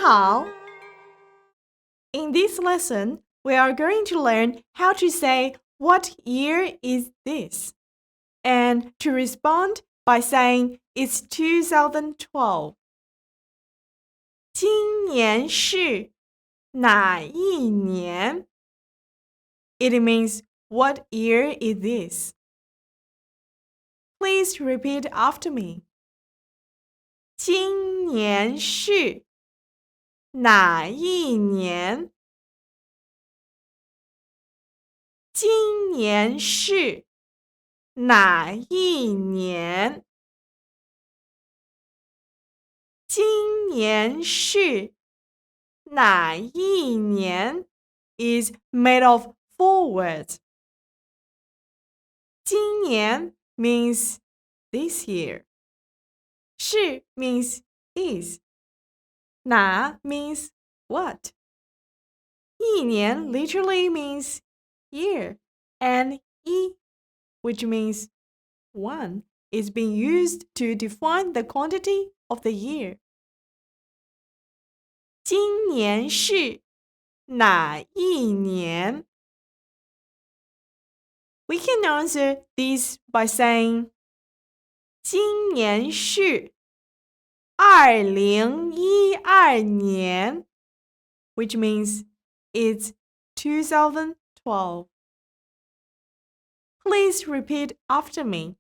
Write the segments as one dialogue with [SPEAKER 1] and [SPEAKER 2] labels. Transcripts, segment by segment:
[SPEAKER 1] 好 In this lesson, we are going to learn how to say what year is this and to respond by saying it's 2012. 今年是哪一年? It means what year is this? Please repeat after me. 今年是哪一年？今年是哪一年？今年是哪一年 is made of 4 words. 今年 means this year. 是 means is. 哪 means what. 一年 literally means year, and 一 which means one is being used to define the quantity of the year. 今年是哪一年? We can answer this by saying 今年是2012年 which means it's 2012. Please repeat after me.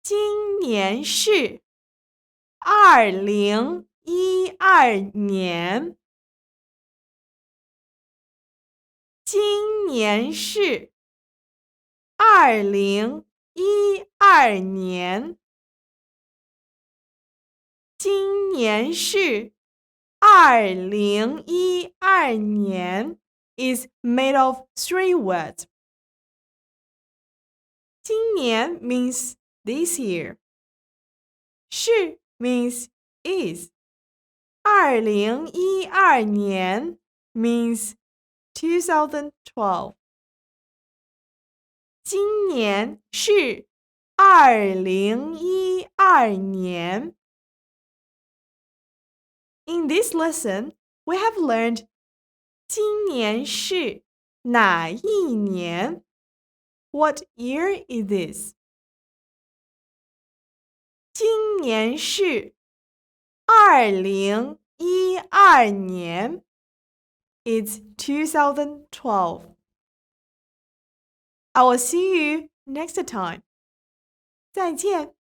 [SPEAKER 1] 今年是2012年。今年是2012年。今年是2012年 is made of 3 words. 今年 means this year. 是 means is. 2012年 means 2012. 今年是2012年。In this lesson, we have learned 今年是哪一年? What year is this? 今年是2012年。It's 2012. I will see you next time. 再见。